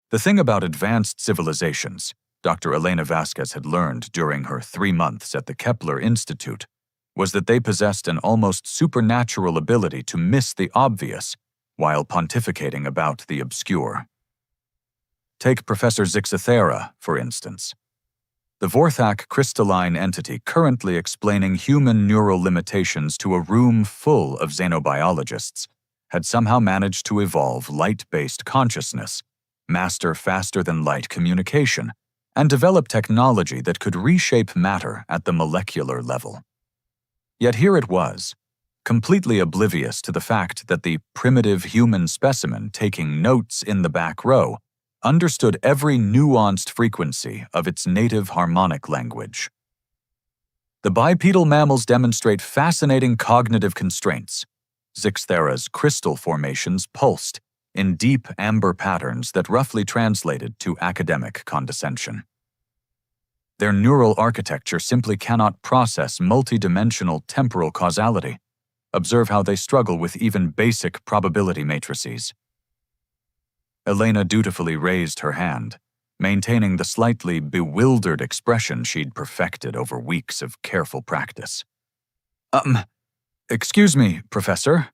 The thing about advanced civilizations, Dr. Elena Vasquez had learned during her 3 months at the Kepler Institute, was that they possessed an almost supernatural ability to miss the obvious while pontificating about the obscure. Take Professor Zixithera, for instance. The Vorthak crystalline entity currently explaining human neural limitations to a room full of xenobiologists had somehow managed to evolve light-based consciousness, master faster-than-light communication, and develop technology that could reshape matter at the molecular level. Yet here it was, completely oblivious to the fact that the primitive human specimen taking notes in the back row understood every nuanced frequency of its native harmonic language. The bipedal mammals demonstrate fascinating cognitive constraints. Zixithera's crystal formations pulsed in deep amber patterns that roughly translated to academic condescension. Their neural architecture simply cannot process multidimensional temporal causality. Observe how they struggle with even basic probability matrices. Elena dutifully raised her hand, maintaining the slightly bewildered expression she'd perfected over weeks of careful practice. Excuse me, Professor.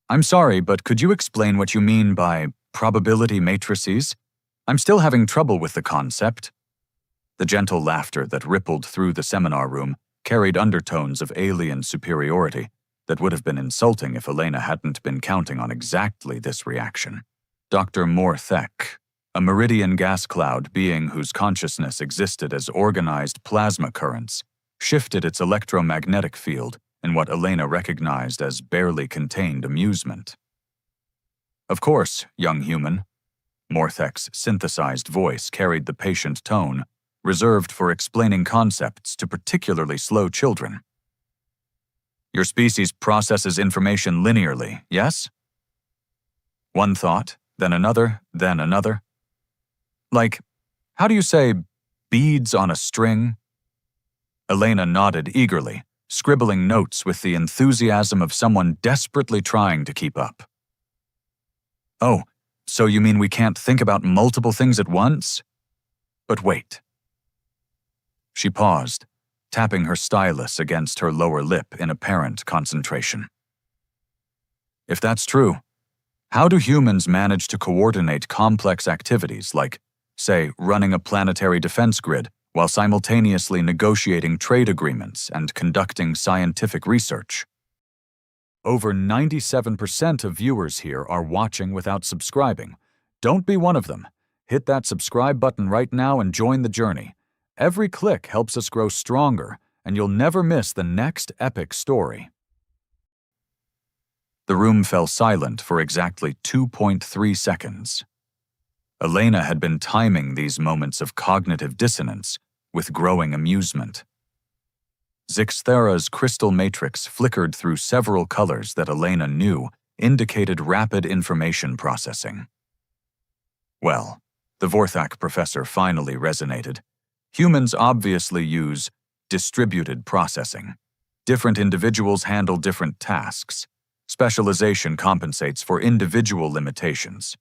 I'm sorry, but could you explain what you mean by probability matrices? I'm still having trouble with the concept. The gentle laughter that rippled through the seminar room carried undertones of alien superiority that would have been insulting if Elena hadn't been counting on exactly this reaction. Dr. Morthek, a meridian gas cloud being whose consciousness existed as organized plasma currents, shifted its electromagnetic field in what Elena recognized as barely contained amusement. Of course, young human. Morthek's synthesized voice carried the patient tone, reserved for explaining concepts to particularly slow children. Your species processes information linearly, yes? One thought, then another, then another. Like, how do you say, beads on a string? Elena nodded eagerly, scribbling notes with the enthusiasm of someone desperately trying to keep up. Oh, so you mean we can't think about multiple things at once? But wait. She paused, tapping her stylus against her lower lip in apparent concentration. If that's true, how do humans manage to coordinate complex activities like, say, running a planetary defense grid while simultaneously negotiating trade agreements and conducting scientific research? Over 97% of viewers here are watching without subscribing. Don't be one of them. Hit that subscribe button right now and join the journey. Every click helps us grow stronger, and you'll never miss the next epic story. The room fell silent for exactly 2.3 seconds. Elena had been timing these moments of cognitive dissonance with growing amusement. Zixithera's crystal matrix flickered through several colors that Elena knew indicated rapid information processing. Well, the Vorthak professor finally resonated. Humans obviously use distributed processing. Different individuals handle different tasks. Specialization compensates for individual limitations.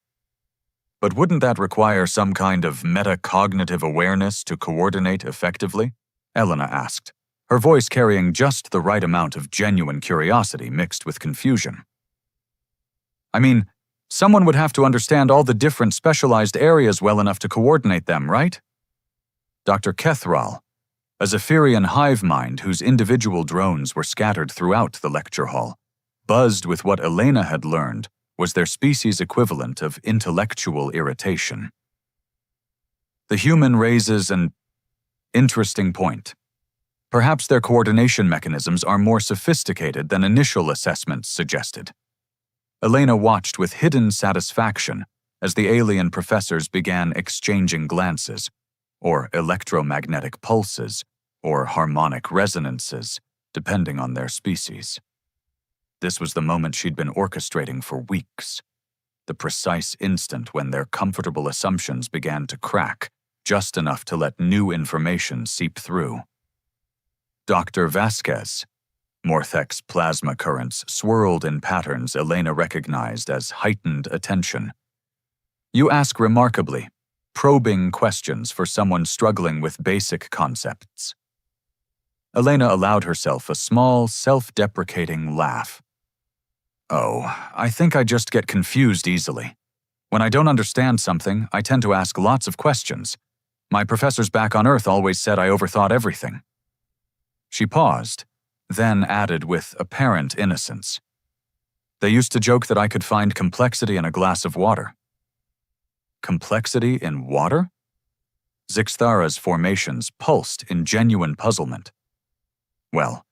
But wouldn't that require some kind of metacognitive awareness to coordinate effectively? Elena asked, her voice carrying just the right amount of genuine curiosity mixed with confusion. I mean, someone would have to understand all the different specialized areas well enough to coordinate them, right? Dr. Kethral, a Zephyrian hive mind whose individual drones were scattered throughout the lecture hall, buzzed with what Elena had learned was their species' equivalent of intellectual irritation. The human raises an interesting point. Perhaps their coordination mechanisms are more sophisticated than initial assessments suggested. Elena watched with hidden satisfaction as the alien professors began exchanging glances, or electromagnetic pulses, or harmonic resonances, depending on their species. This was the moment she'd been orchestrating for weeks, the precise instant when their comfortable assumptions began to crack, just enough to let new information seep through. Dr. Vasquez. Morthek's plasma currents swirled in patterns Elena recognized as heightened attention. You ask remarkably, probing questions for someone struggling with basic concepts. Elena allowed herself a small, self-deprecating laugh. Oh, I think I just get confused easily. When I don't understand something, I tend to ask lots of questions. My professors back on Earth always said I overthought everything. She paused, then added with apparent innocence. They used to joke that I could find complexity in a glass of water. Complexity in water? Zixthara's formations pulsed in genuine puzzlement. Well,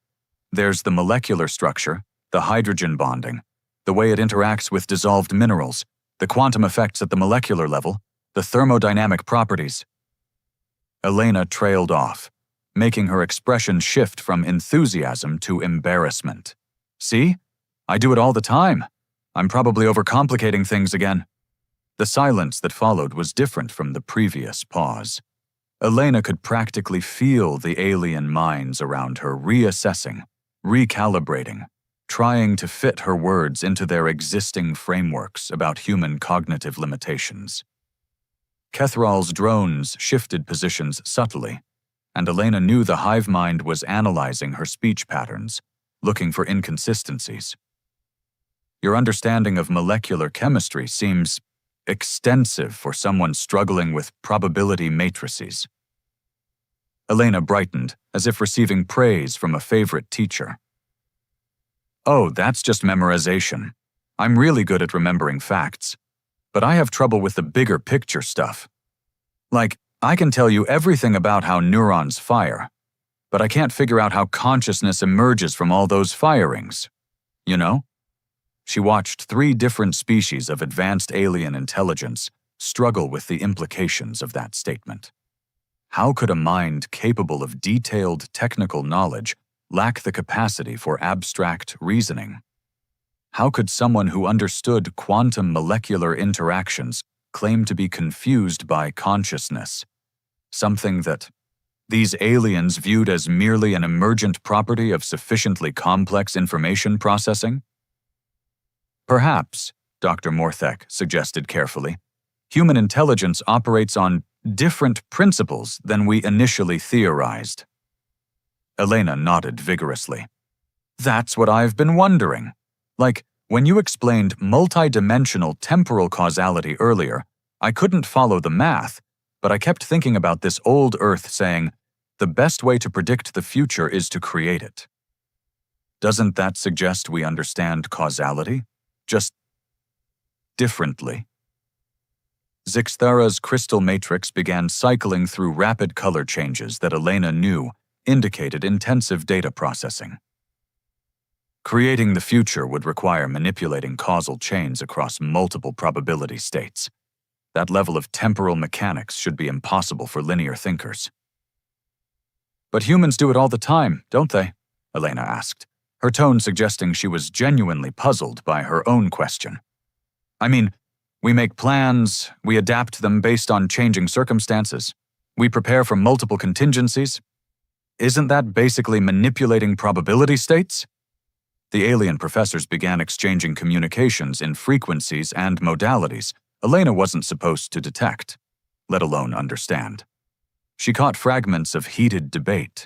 there's the molecular structure, the hydrogen bonding, the way it interacts with dissolved minerals, the quantum effects at the molecular level, the thermodynamic properties. Elena trailed off, making her expression shift from enthusiasm to embarrassment. See? I do it all the time. I'm probably overcomplicating things again. The silence that followed was different from the previous pause. Elena could practically feel the alien minds around her reassessing, recalibrating, trying to fit her words into their existing frameworks about human cognitive limitations. Kethral's drones shifted positions subtly, and Elena knew the hive mind was analyzing her speech patterns, looking for inconsistencies. Your understanding of molecular chemistry seems extensive for someone struggling with probability matrices. Elena brightened, as if receiving praise from a favorite teacher. Oh, that's just memorization. I'm really good at remembering facts, but I have trouble with the bigger picture stuff. Like, I can tell you everything about how neurons fire, but I can't figure out how consciousness emerges from all those firings. You know? She watched 3 different species of advanced alien intelligence struggle with the implications of that statement. How could a mind capable of detailed technical knowledge lack the capacity for abstract reasoning? How could someone who understood quantum molecular interactions claim to be confused by consciousness, something that these aliens viewed as merely an emergent property of sufficiently complex information processing? Perhaps, Dr. Morthek suggested carefully, human intelligence operates on different principles than we initially theorized. Elena nodded vigorously. That's what I've been wondering. Like, when you explained multidimensional temporal causality earlier, I couldn't follow the math, but I kept thinking about this old Earth saying, the best way to predict the future is to create it. Doesn't that suggest we understand causality? Just differently. Zixthara's crystal matrix began cycling through rapid color changes that Elena knew indicated intensive data processing. Creating the future would require manipulating causal chains across multiple probability states. That level of temporal mechanics should be impossible for linear thinkers. But humans do it all the time, don't they? Elena asked, her tone suggesting she was genuinely puzzled by her own question. I mean, we make plans, we adapt them based on changing circumstances. We prepare for multiple contingencies. Isn't that basically manipulating probability states? The alien professors began exchanging communications in frequencies and modalities Elena wasn't supposed to detect, let alone understand. She caught fragments of heated debate.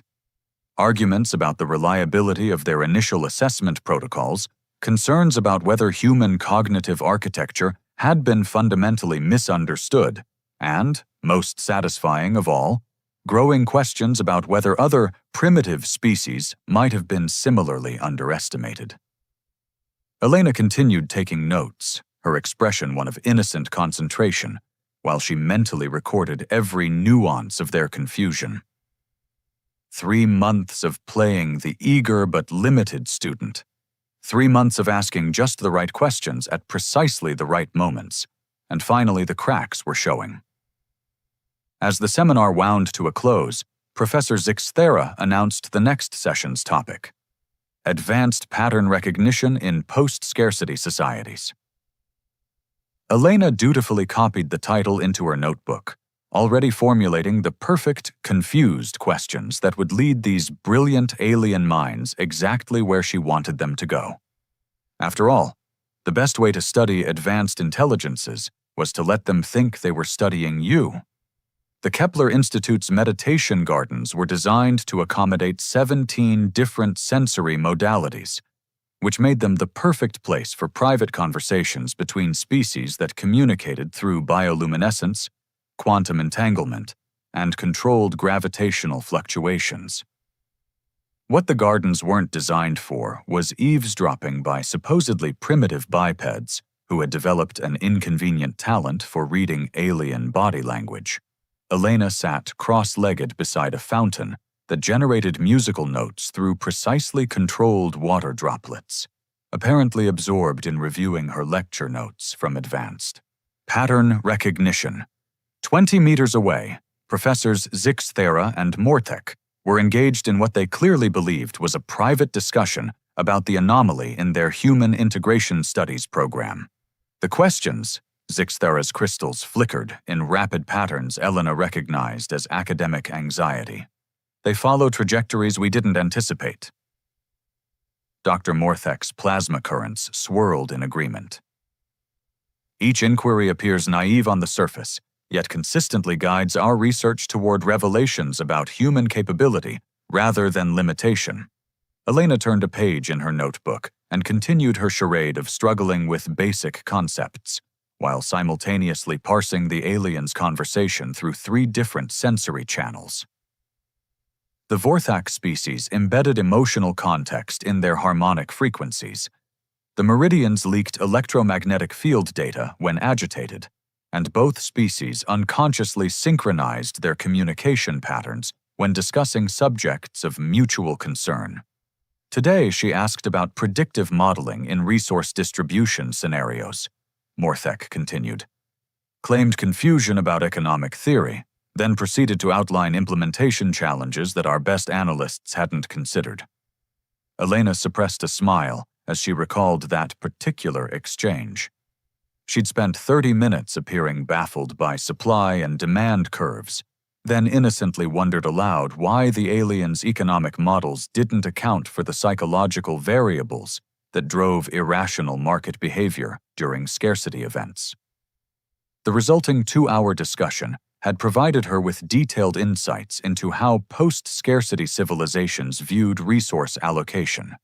Arguments about the reliability of their initial assessment protocols, concerns about whether human cognitive architecture had been fundamentally misunderstood, and, most satisfying of all, growing questions about whether other primitive species might have been similarly underestimated. Elena continued taking notes, her expression one of innocent concentration, while she mentally recorded every nuance of their confusion. 3 months of playing the eager but limited student. 3 months of asking just the right questions at precisely the right moments, and finally the cracks were showing. As the seminar wound to a close, Professor Zixthara announced the next session's topic: Advanced Pattern Recognition in Post-Scarcity Societies. Elena dutifully copied the title into her notebook, already formulating the perfect, confused questions that would lead these brilliant alien minds exactly where she wanted them to go. After all, the best way to study advanced intelligences was to let them think they were studying you, The Kepler Institute's meditation gardens were designed to accommodate 17 different sensory modalities, which made them the perfect place for private conversations between species that communicated through bioluminescence, quantum entanglement, and controlled gravitational fluctuations. What the gardens weren't designed for was eavesdropping by supposedly primitive bipeds who had developed an inconvenient talent for reading alien body language. Elena sat cross-legged beside a fountain that generated musical notes through precisely controlled water droplets, apparently absorbed in reviewing her lecture notes from Advanced. Pattern recognition. 20 meters away, Professors Zixthera and Mortek were engaged in what they clearly believed was a private discussion about the anomaly in their Human Integration Studies program. The questions, Zixthera's crystals flickered in rapid patterns Elena recognized as academic anxiety. They follow trajectories we didn't anticipate. Dr. Morthek's plasma currents swirled in agreement. Each inquiry appears naive on the surface, yet consistently guides our research toward revelations about human capability rather than limitation. Elena turned a page in her notebook and continued her charade of struggling with basic concepts, while simultaneously parsing the aliens' conversation through 3 different sensory channels. The Vorthak species embedded emotional context in their harmonic frequencies. The meridians leaked electromagnetic field data when agitated, and both species unconsciously synchronized their communication patterns when discussing subjects of mutual concern. Today, she asked about predictive modeling in resource distribution scenarios. Morthek continued, claimed confusion about economic theory, then proceeded to outline implementation challenges that our best analysts hadn't considered. Elena suppressed a smile as she recalled that particular exchange. She'd spent 30 minutes appearing baffled by supply and demand curves, then innocently wondered aloud why the aliens' economic models didn't account for the psychological variables that drove irrational market behavior during scarcity events. The resulting 2-hour discussion had provided her with detailed insights into how post-scarcity civilizations viewed resource allocation,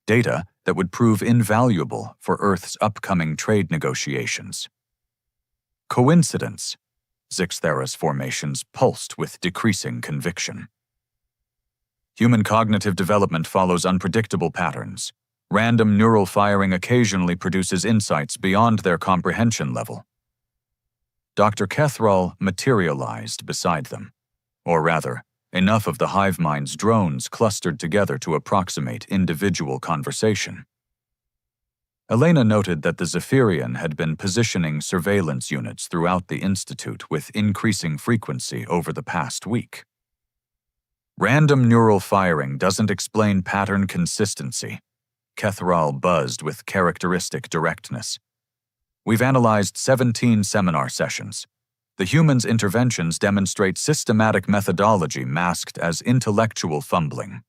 data that would prove invaluable for Earth's upcoming trade negotiations. Coincidence? Zixthera's formations pulsed with decreasing conviction. Human cognitive development follows unpredictable patterns. Random neural firing occasionally produces insights beyond their comprehension level. Dr. Kethral materialized beside them, or rather, enough of the hive mind's drones clustered together to approximate individual conversation. Elena noted that the Zephyrian had been positioning surveillance units throughout the Institute with increasing frequency over the past week. Random neural firing doesn't explain pattern consistency. Kethral buzzed with characteristic directness. We've analyzed 17 seminar sessions. The humans' interventions demonstrate systematic methodology masked as intellectual fumbling.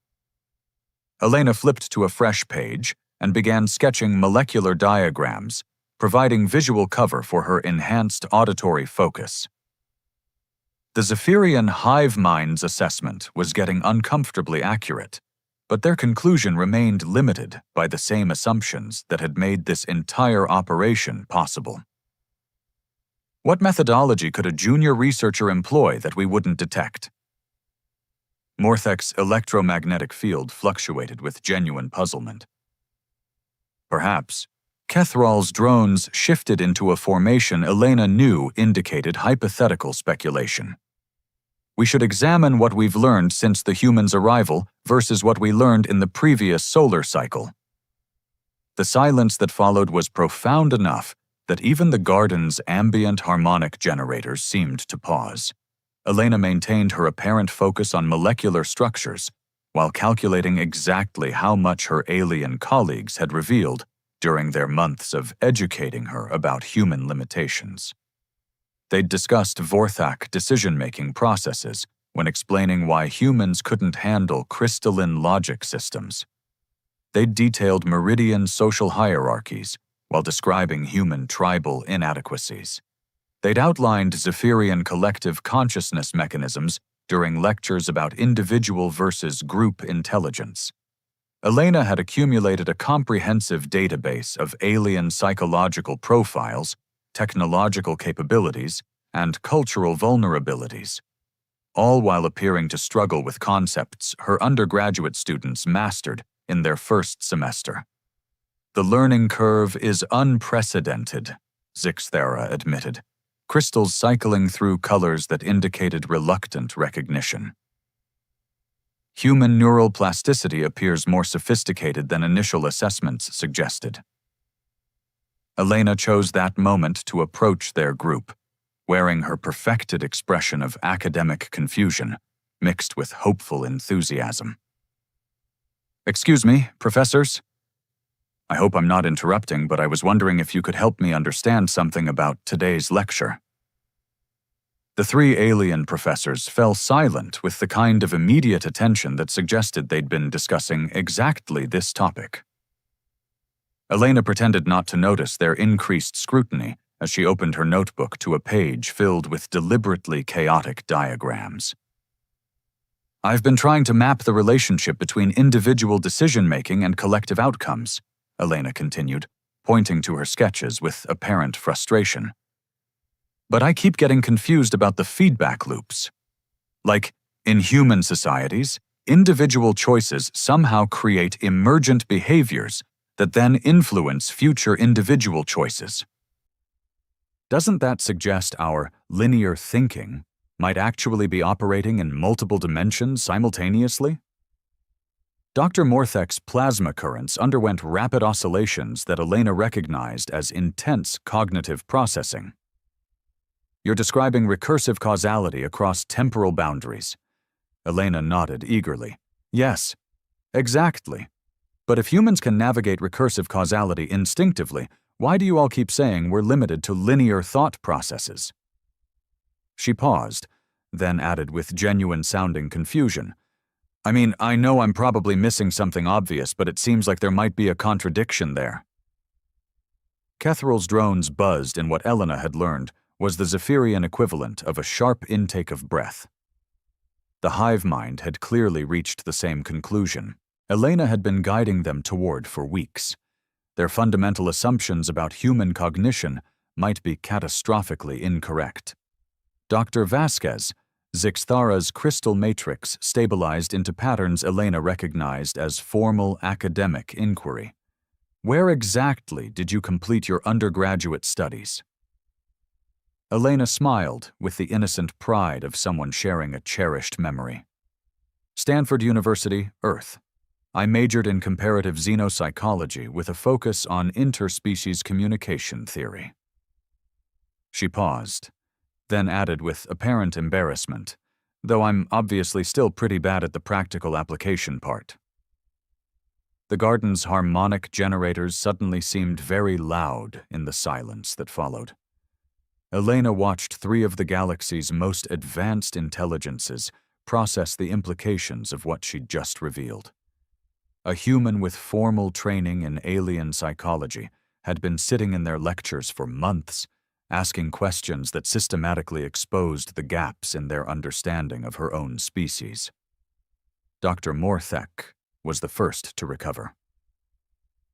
Elena flipped to a fresh page and began sketching molecular diagrams, providing visual cover for her enhanced auditory focus. The Zephyrian hive mind's assessment was getting uncomfortably accurate, but their conclusion remained limited by the same assumptions that had made this entire operation possible. What methodology could a junior researcher employ that we wouldn't detect? Morthek's electromagnetic field fluctuated with genuine puzzlement. Perhaps, Kethral's drones shifted into a formation Elena knew indicated hypothetical speculation. We should examine what we've learned since the humans' arrival versus what we learned in the previous solar cycle. The silence that followed was profound enough that even the garden's ambient harmonic generators seemed to pause. Elena maintained her apparent focus on molecular structures while calculating exactly how much her alien colleagues had revealed during their months of educating her about human limitations. They'd discussed Vorthak decision-making processes when explaining why humans couldn't handle crystalline logic systems. They'd detailed meridian social hierarchies while describing human tribal inadequacies. They'd outlined Zephyrian collective consciousness mechanisms during lectures about individual versus group intelligence. Elena had accumulated a comprehensive database of alien psychological profiles, technological capabilities, and cultural vulnerabilities, all while appearing to struggle with concepts her undergraduate students mastered in their first semester. "The learning curve is unprecedented," Zixthera admitted, crystals cycling through colors that indicated reluctant recognition. "Human neural plasticity appears more sophisticated than initial assessments suggested." Elena chose that moment to approach their group, wearing her perfected expression of academic confusion, mixed with hopeful enthusiasm. "Excuse me, professors? I hope I'm not interrupting, but I was wondering if you could help me understand something about today's lecture." The three alien professors fell silent with the kind of immediate attention that suggested they'd been discussing exactly this topic. Elena pretended not to notice their increased scrutiny as she opened her notebook to a page filled with deliberately chaotic diagrams. "I've been trying to map the relationship between individual decision-making and collective outcomes," Elena continued, pointing to her sketches with apparent frustration. "But I keep getting confused about the feedback loops. Like, in human societies, individual choices somehow create emergent behaviors that then influence future individual choices. Doesn't that suggest our linear thinking might actually be operating in multiple dimensions simultaneously?" Dr. Morthek's plasma currents underwent rapid oscillations that Elena recognized as intense cognitive processing. "You're describing recursive causality across temporal boundaries." Elena nodded eagerly. "Yes, exactly. But if humans can navigate recursive causality instinctively, why do you all keep saying we're limited to linear thought processes?" She paused, then added with genuine-sounding confusion, "I mean, I know I'm probably missing something obvious, but it seems like there might be a contradiction there." Kethral's drones buzzed in what Elena had learned was the Zephyrian equivalent of a sharp intake of breath. The hive mind had clearly reached the same conclusion Elena had been guiding them toward for weeks. Their fundamental assumptions about human cognition might be catastrophically incorrect. Dr. Vasquez, Zixthara's crystal matrix stabilized into patterns Elena recognized as formal academic inquiry. "Where exactly did you complete your undergraduate studies?" Elena smiled with the innocent pride of someone sharing a cherished memory. "Stanford University, Earth. I majored in comparative xenopsychology with a focus on interspecies communication theory." She paused, then added with apparent embarrassment, "though I'm obviously still pretty bad at the practical application part." The garden's harmonic generators suddenly seemed very loud in the silence that followed. Elena watched three of the galaxy's most advanced intelligences process the implications of what she'd just revealed. A human with formal training in alien psychology had been sitting in their lectures for months, asking questions that systematically exposed the gaps in their understanding of her own species. Dr. Morthek was the first to recover.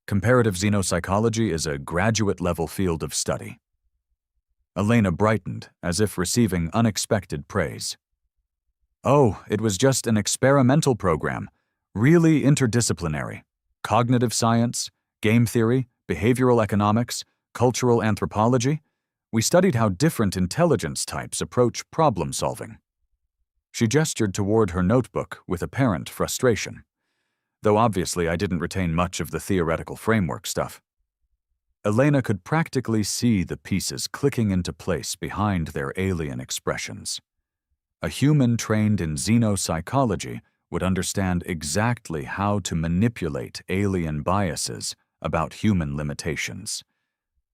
"Comparative xenopsychology is a graduate-level field of study." Elena brightened, as if receiving unexpected praise. "Oh, it was just an experimental program, really interdisciplinary. Cognitive science, game theory, behavioral economics, cultural anthropology. We studied how different intelligence types approach problem solving." She gestured toward her notebook with apparent frustration, though obviously I didn't retain much of the theoretical framework stuff. Elena could practically see the pieces clicking into place behind their alien expressions. A human trained in xenopsychology would understand exactly how to manipulate alien biases about human limitations.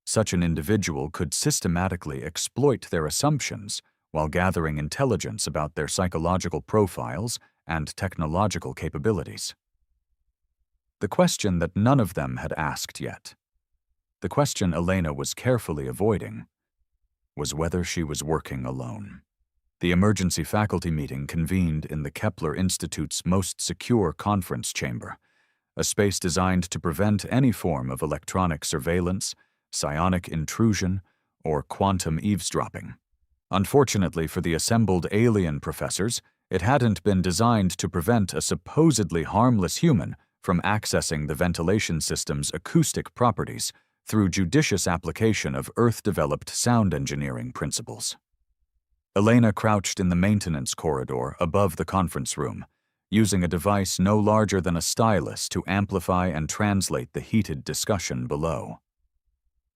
Such an individual could systematically exploit their assumptions while gathering intelligence about their psychological profiles and technological capabilities. The question that none of them had asked yet. The question Elena was carefully avoiding. was whether she was working alone. The emergency faculty meeting convened in the Kepler Institute's most secure conference chamber, a space designed to prevent any form of electronic surveillance, psionic intrusion, or quantum eavesdropping. Unfortunately for the assembled alien professors, it hadn't been designed to prevent a supposedly harmless human from accessing the ventilation system's acoustic properties through judicious application of Earth-developed sound engineering principles. Elena crouched in the maintenance corridor above the conference room, using a device no larger than a stylus to amplify and translate the heated discussion below.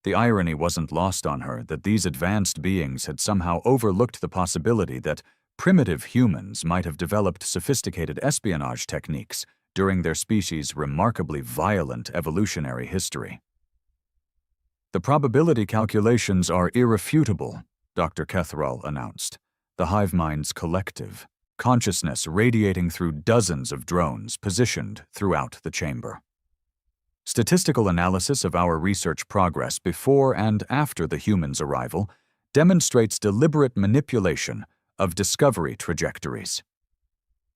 The irony wasn't lost on her that these advanced beings had somehow overlooked the possibility that primitive humans might have developed sophisticated espionage techniques during their species' remarkably violent evolutionary history. "The probability calculations are irrefutable," Dr. Catherall announced, the hive mind's collective, consciousness radiating through dozens of drones positioned throughout the chamber. Statistical analysis of our research progress before and after the humans' arrival demonstrates deliberate manipulation of discovery trajectories.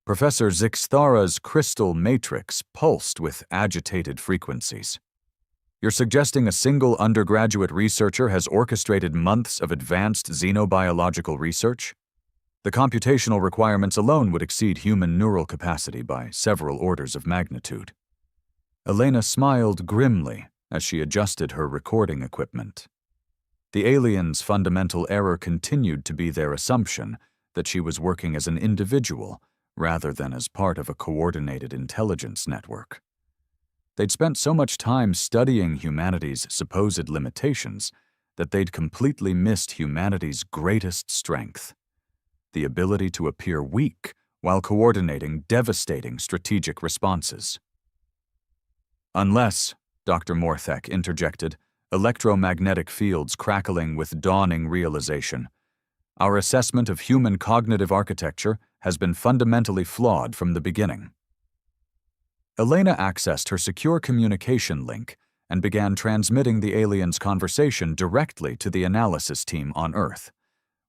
Professor Zixthara's crystal matrix pulsed with agitated frequencies. "You're suggesting a single undergraduate researcher has orchestrated months of advanced xenobiological research? The computational requirements alone would exceed human neural capacity by several orders of magnitude." Elena smiled grimly as she adjusted her recording equipment. The aliens' fundamental error continued to be their assumption that she was working as an individual rather than as part of a coordinated intelligence network. They'd spent so much time studying humanity's supposed limitations that they'd completely missed humanity's greatest strength: the ability to appear weak while coordinating devastating strategic responses. "Unless," Dr. Morthek interjected, electromagnetic fields crackling with dawning realization, "our assessment of human cognitive architecture has been fundamentally flawed from the beginning." Elena accessed her secure communication link and began transmitting the aliens' conversation directly to the analysis team on Earth.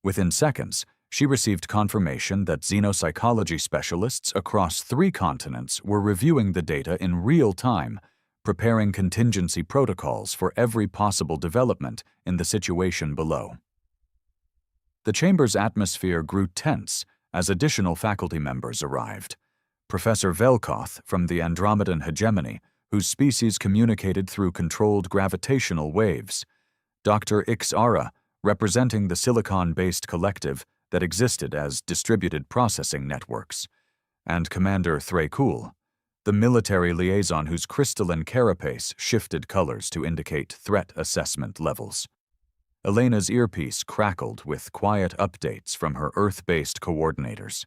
Within seconds, she received confirmation that xenopsychology specialists across 3 continents were reviewing the data in real time, preparing contingency protocols for every possible development in the situation below. The chamber's atmosphere grew tense as additional faculty members arrived. Professor Velkoth from the Andromedan hegemony, whose species communicated through controlled gravitational waves, Dr. Ixara, representing the silicon-based collective that existed as distributed processing networks, and Commander Thrakul, the military liaison whose crystalline carapace shifted colors to indicate threat assessment levels. Elena's earpiece crackled with quiet updates from her Earth-based coordinators.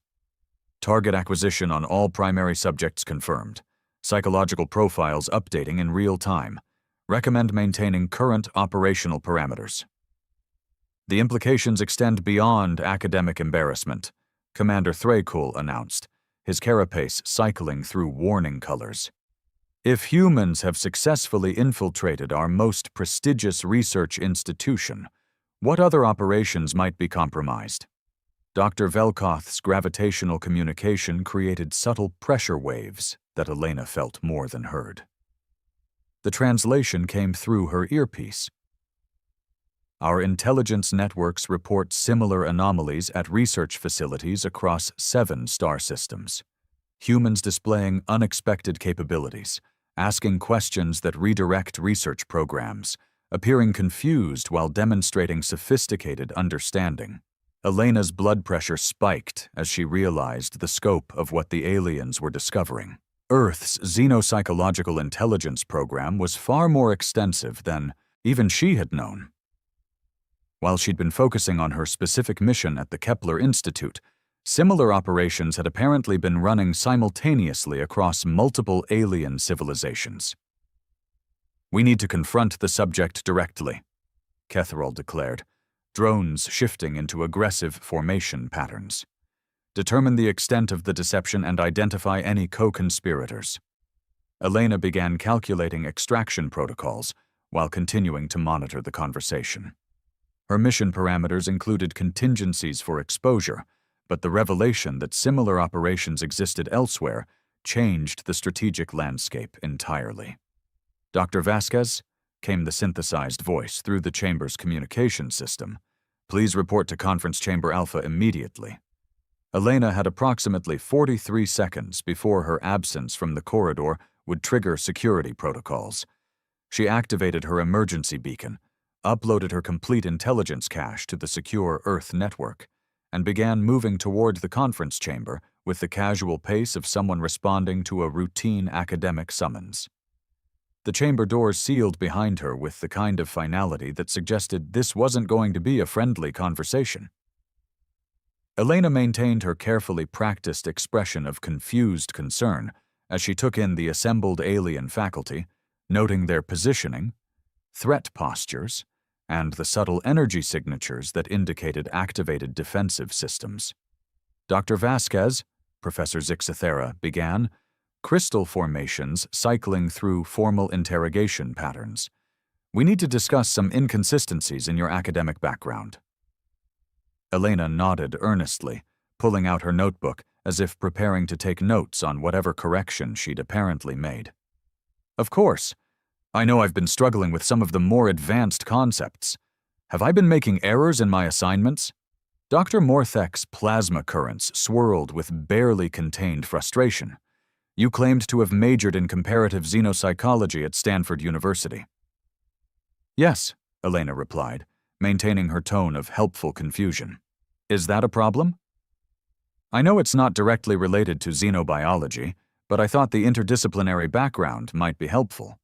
"Target acquisition on all primary subjects confirmed. Psychological profiles updating in real time. Recommend maintaining current operational parameters." "The implications extend beyond academic embarrassment," Commander Thrakul announced, his carapace cycling through warning colors. "If humans have successfully infiltrated our most prestigious research institution, what other operations might be compromised?" Dr. Velkoth's gravitational communication created subtle pressure waves that Elena felt more than heard. The translation came through her earpiece. "Our intelligence networks report similar anomalies at research facilities across 7 star systems. Humans displaying unexpected capabilities, asking questions that redirect research programs, appearing confused while demonstrating sophisticated understanding." Elena's blood pressure spiked as she realized the scope of what the aliens were discovering. Earth's xenopsychological intelligence program was far more extensive than even she had known. While she'd been focusing on her specific mission at the Kepler Institute, similar operations had apparently been running simultaneously across multiple alien civilizations. "We need to confront the subject directly," Catherall declared, drones shifting into aggressive formation patterns. "Determine the extent of the deception and identify any co-conspirators." Elena began calculating extraction protocols while continuing to monitor the conversation. Her mission parameters included contingencies for exposure, but the revelation that similar operations existed elsewhere changed the strategic landscape entirely. "Dr. Vasquez," came the synthesized voice through the chamber's communication system. "Please report to Conference Chamber Alpha immediately." Elena had approximately 43 seconds before her absence from the corridor would trigger security protocols. She activated her emergency beacon, uploaded her complete intelligence cache to the secure Earth network, and began moving toward the conference chamber with the casual pace of someone responding to a routine academic summons. The chamber doors sealed behind her with the kind of finality that suggested this wasn't going to be a friendly conversation. Elena maintained her carefully practiced expression of confused concern as she took in the assembled alien faculty, noting their positioning, threat postures, and the subtle energy signatures that indicated activated defensive systems. "Dr. Vasquez," Professor Zixathera began, crystal formations cycling through formal interrogation patterns. "We need to discuss some inconsistencies in your academic background." Elena nodded earnestly, pulling out her notebook as if preparing to take notes on whatever correction she'd apparently made. "Of course. I know I've been struggling with some of the more advanced concepts. Have I been making errors in my assignments?" Dr. Morthek's plasma currents swirled with barely contained frustration. "You claimed to have majored in comparative xenopsychology at Stanford University." "Yes," Elena replied, maintaining her tone of helpful confusion. "Is that a problem?" "I know it's not directly related to xenobiology, but I thought the interdisciplinary background might be helpful."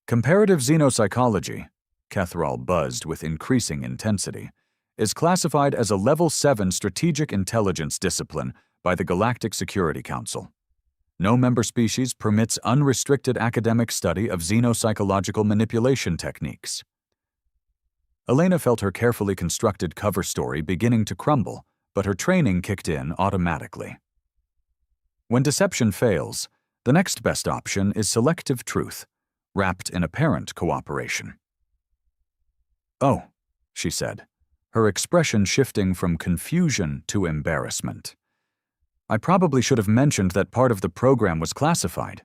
"Comparative xenopsychology," Kethrall buzzed with increasing intensity, "is classified as a Level 7 strategic intelligence discipline by the Galactic Security Council. No member species permits unrestricted academic study of xenopsychological manipulation techniques." Elena felt her carefully constructed cover story beginning to crumble, but her training kicked in automatically. When deception fails, the next best option is selective truth, wrapped in apparent cooperation. "Oh," she said, her expression shifting from confusion to embarrassment. "I probably should have mentioned that part of the program was classified,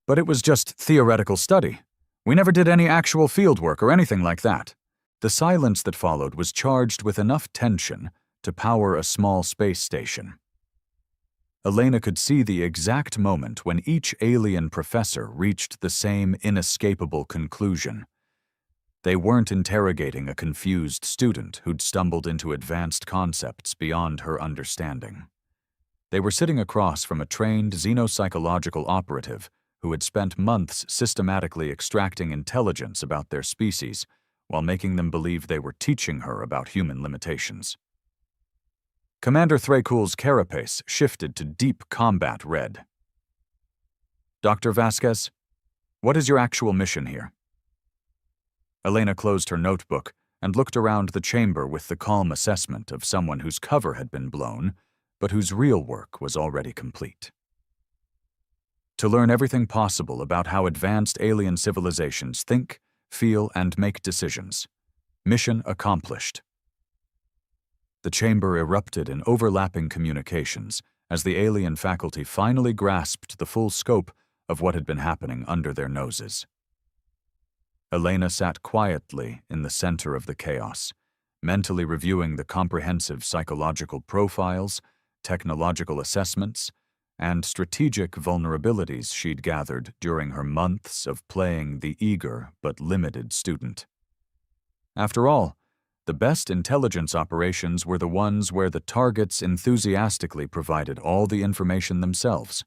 but it was just theoretical study. We never did any actual fieldwork or anything like that." The silence that followed was charged with enough tension to power a small space station. Elena could see the exact moment when each alien professor reached the same inescapable conclusion. They weren't interrogating a confused student who'd stumbled into advanced concepts beyond her understanding. They were sitting across from a trained xenopsychological operative who had spent months systematically extracting intelligence about their species while making them believe they were teaching her about human limitations. Commander Thrakul's carapace shifted to deep combat red. "Dr. Vasquez, what is your actual mission here?" Elena closed her notebook and looked around the chamber with the calm assessment of someone whose cover had been blown, but whose real work was already complete. "To learn everything possible about how advanced alien civilizations think, feel, and make decisions. Mission accomplished." The chamber erupted in overlapping communications as the alien faculty finally grasped the full scope of what had been happening under their noses. Elena sat quietly in the center of the chaos, mentally reviewing the comprehensive psychological profiles, technological assessments, and strategic vulnerabilities she'd gathered during her months of playing the eager but limited student. After all, the best intelligence operations were the ones where the targets enthusiastically provided all the information themselves.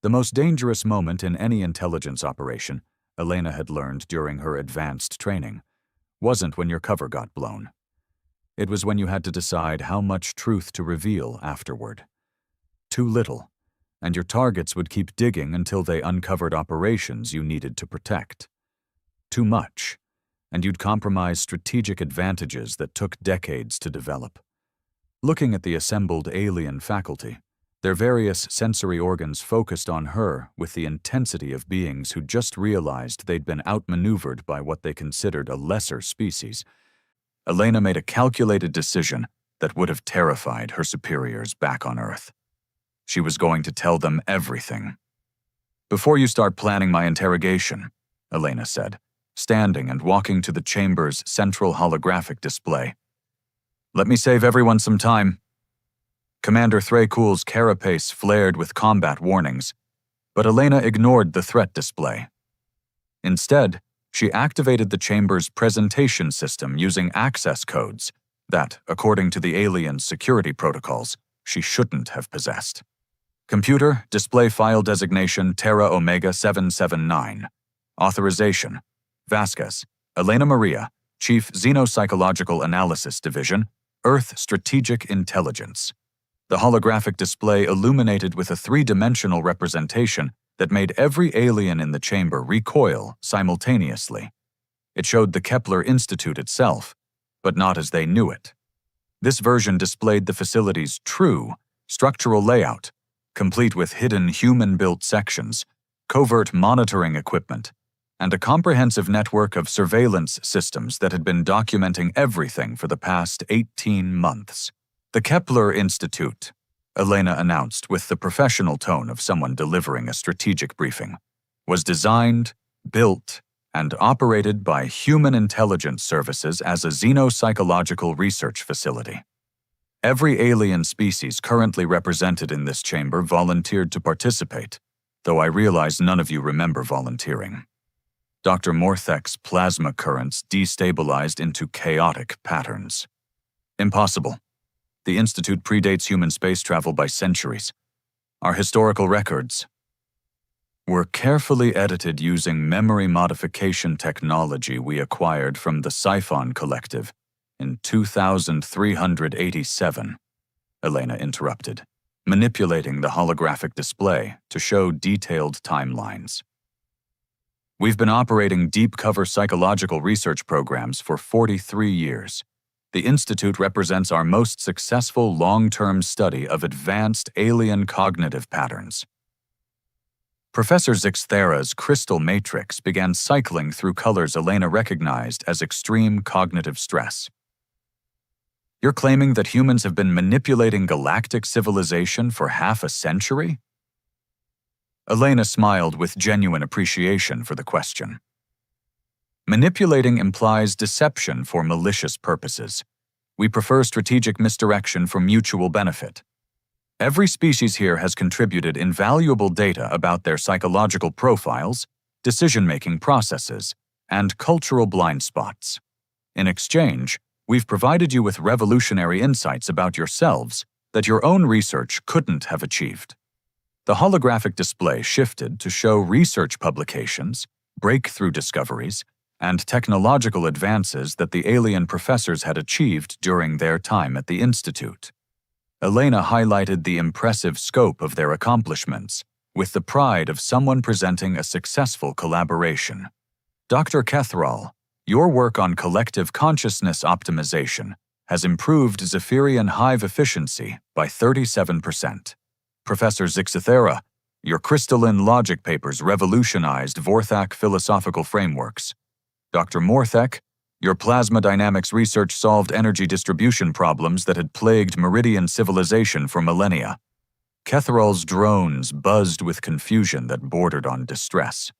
The most dangerous moment in any intelligence operation, Elena had learned during her advanced training, wasn't when your cover got blown. It was when you had to decide how much truth to reveal afterward. Too little, and your targets would keep digging until they uncovered operations you needed to protect. Too much, and you'd compromise strategic advantages that took decades to develop. Looking at the assembled alien faculty, their various sensory organs focused on her with the intensity of beings who just realized they'd been outmaneuvered by what they considered a lesser species. Elena made a calculated decision that would have terrified her superiors back on Earth. She was going to tell them everything. "Before you start planning my interrogation," Elena said, standing and walking to the chamber's central holographic display. "Let me save everyone some time." Commander Thrakul's carapace flared with combat warnings, but Elena ignored the threat display. Instead, she activated the chamber's presentation system using access codes that, according to the alien's security protocols, she shouldn't have possessed. Computer, display file designation Terra Omega 779. Authorization: Vasquez, Elena Maria, Chief Xenopsychological Analysis Division, Earth Strategic Intelligence. The holographic display illuminated with a three-dimensional representation that made every alien in the chamber recoil simultaneously. It showed the Kepler Institute itself, but not as they knew it. This version displayed the facility's true structural layout, complete with hidden human-built sections, covert monitoring equipment, and a comprehensive network of surveillance systems that had been documenting everything for the past 18 months. "The Kepler Institute," Elena announced with the professional tone of someone delivering a strategic briefing, "was designed, built, and operated by Human Intelligence Services as a xenopsychological research facility. Every alien species currently represented in this chamber volunteered to participate, though I realize none of you remember volunteering. Dr. Morthek's plasma currents destabilized into chaotic patterns. Impossible. The Institute predates human space travel by centuries. Our historical records were carefully edited using memory modification technology we acquired from the Sci-Fi Collective in 2387, Elena interrupted, manipulating the holographic display to show detailed timelines. "We've been operating deep-cover psychological research programs for 43 years. The Institute represents our most successful long-term study of advanced alien cognitive patterns." Professor Zixthera's crystal matrix began cycling through colors Elena recognized as extreme cognitive stress. "You're claiming that humans have been manipulating galactic civilization for half a century?" Elena smiled with genuine appreciation for the question. "Manipulating implies deception for malicious purposes. We prefer strategic misdirection for mutual benefit. Every species here has contributed invaluable data about their psychological profiles, decision-making processes, and cultural blind spots. In exchange, we've provided you with revolutionary insights about yourselves that your own research couldn't have achieved." The holographic display shifted to show research publications, breakthrough discoveries, and technological advances that the alien professors had achieved during their time at the Institute. Elena highlighted the impressive scope of their accomplishments, with the pride of someone presenting a successful collaboration. "Dr. Kethral, your work on collective consciousness optimization has improved Zephyrian hive efficiency by 37%. Professor Zixthera, your crystalline logic papers revolutionized Vorthak philosophical frameworks. Dr. Morthek, your plasma dynamics research solved energy distribution problems that had plagued Meridian civilization for millennia." Kethral's drones buzzed with confusion that bordered on distress.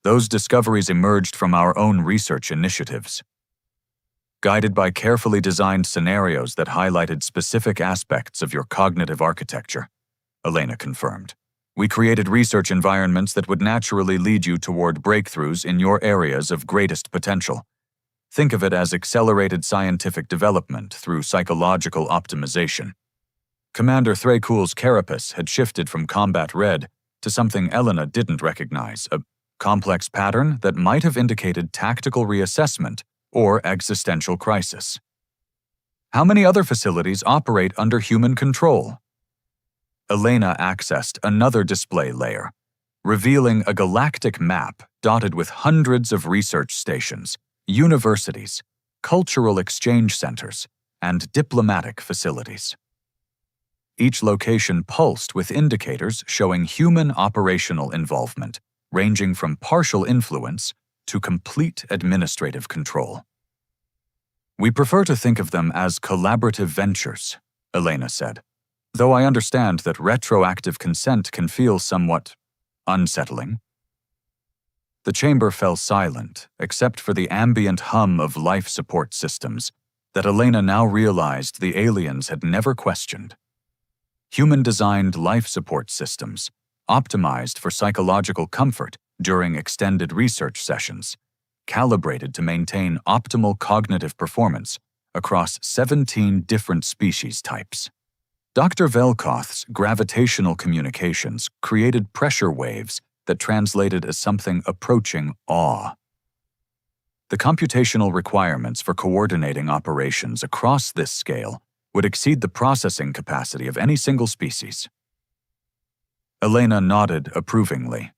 "Those discoveries emerged from our own research initiatives. Guided by carefully designed scenarios that highlighted specific aspects of your cognitive architecture," Elena confirmed. "We created research environments that would naturally lead you toward breakthroughs in your areas of greatest potential. Think of it as accelerated scientific development through psychological optimization." Commander Thrakul's carapace had shifted from combat red to something Elena didn't recognize, a complex pattern that might have indicated tactical reassessment or existential crisis. "How many other facilities operate under human control?" Elena accessed another display layer, revealing a galactic map dotted with hundreds of research stations, universities, cultural exchange centers, and diplomatic facilities. Each location pulsed with indicators showing human operational involvement, ranging from partial influence to complete administrative control. We prefer to think of them as collaborative ventures, Elena said, though I understand that retroactive consent can feel somewhat unsettling. The chamber fell silent, except for the ambient hum of life support systems that Elena now realized the aliens had never questioned. Human-designed life support systems, optimized for psychological comfort during extended research sessions, calibrated to maintain optimal cognitive performance across 17 different species types. Dr. Velkoth's gravitational communications created pressure waves that translated as something approaching awe. The computational requirements for coordinating operations across this scale would exceed the processing capacity of any single species. Elena nodded approvingly.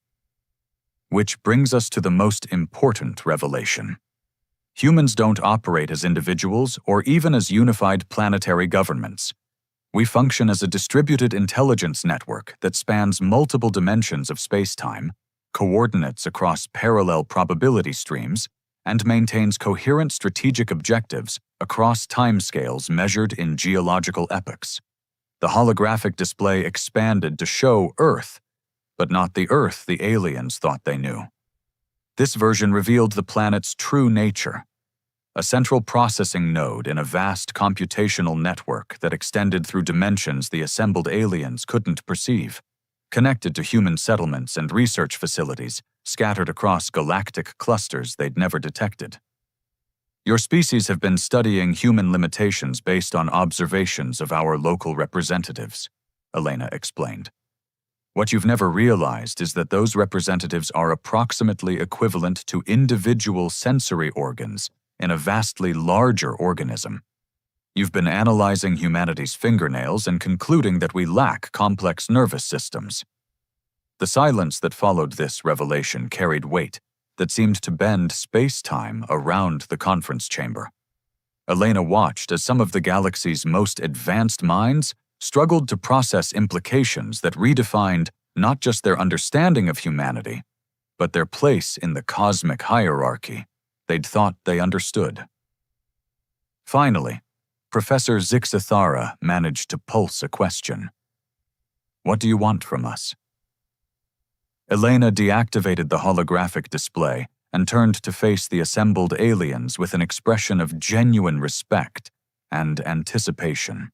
Which brings us to the most important revelation. Humans don't operate as individuals or even as unified planetary governments. We function as a distributed intelligence network that spans multiple dimensions of space-time, coordinates across parallel probability streams, and maintains coherent strategic objectives across timescales measured in geological epochs. The holographic display expanded to show Earth, but not the Earth the aliens thought they knew. This version revealed the planet's true nature, a central processing node in a vast computational network that extended through dimensions the assembled aliens couldn't perceive, connected to human settlements and research facilities scattered across galactic clusters they'd never detected. Your species have been studying human limitations based on observations of our local representatives, Elena explained. What you've never realized is that those representatives are approximately equivalent to individual sensory organs in a vastly larger organism. You've been analyzing humanity's fingernails and concluding that we lack complex nervous systems. The silence that followed this revelation carried weight that seemed to bend space-time around the conference chamber. Elena watched as some of the galaxy's most advanced minds struggled to process implications that redefined not just their understanding of humanity, but their place in the cosmic hierarchy they'd thought they understood. Finally, Professor Zixathara managed to pulse a question. What do you want from us? Elena deactivated the holographic display and turned to face the assembled aliens with an expression of genuine respect and anticipation.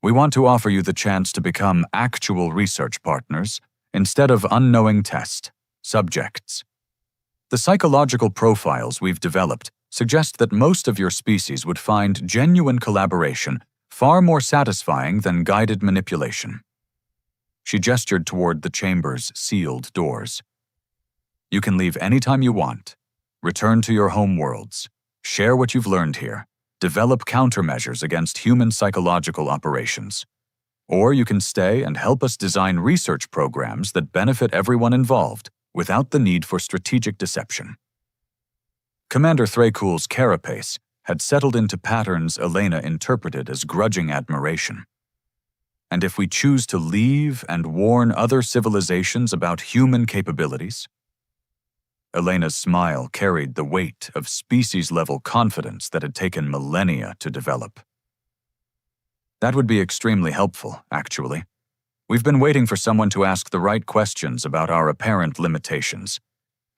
We want to offer you the chance to become actual research partners instead of unknowing test subjects. The psychological profiles we've developed suggest that most of your species would find genuine collaboration far more satisfying than guided manipulation. She gestured toward the chamber's sealed doors. You can leave anytime you want, return to your home worlds, share what you've learned here, develop countermeasures against human psychological operations. Or you can stay and help us design research programs that benefit everyone involved without the need for strategic deception. Commander Thrakul's carapace had settled into patterns Elena interpreted as grudging admiration. And if we choose to leave and warn other civilizations about human capabilities? Elena's smile carried the weight of species-level confidence that had taken millennia to develop. That would be extremely helpful, actually. We've been waiting for someone to ask the right questions about our apparent limitations.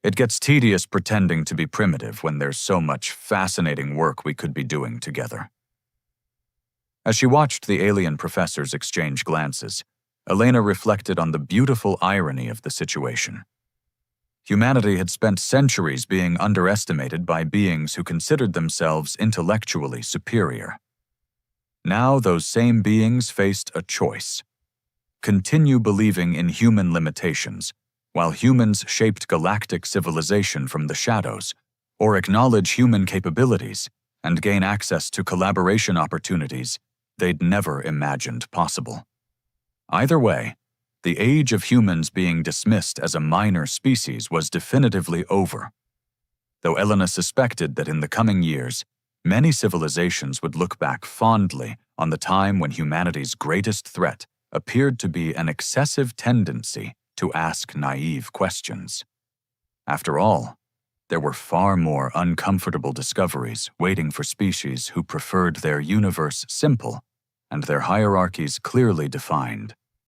It gets tedious pretending to be primitive when there's so much fascinating work we could be doing together. As she watched the alien professors exchange glances, Elena reflected on the beautiful irony of the situation. Humanity had spent centuries being underestimated by beings who considered themselves intellectually superior. Now those same beings faced a choice: continue believing in human limitations, while humans shaped galactic civilization from the shadows, or acknowledge human capabilities and gain access to collaboration opportunities they'd never imagined possible. Either way, the age of humans being dismissed as a minor species was definitively over. Though Elena suspected that in the coming years, many civilizations would look back fondly on the time when humanity's greatest threat appeared to be an excessive tendency to ask naive questions. After all, There were far more uncomfortable discoveries waiting for species who preferred their universe simple and their hierarchies clearly defined.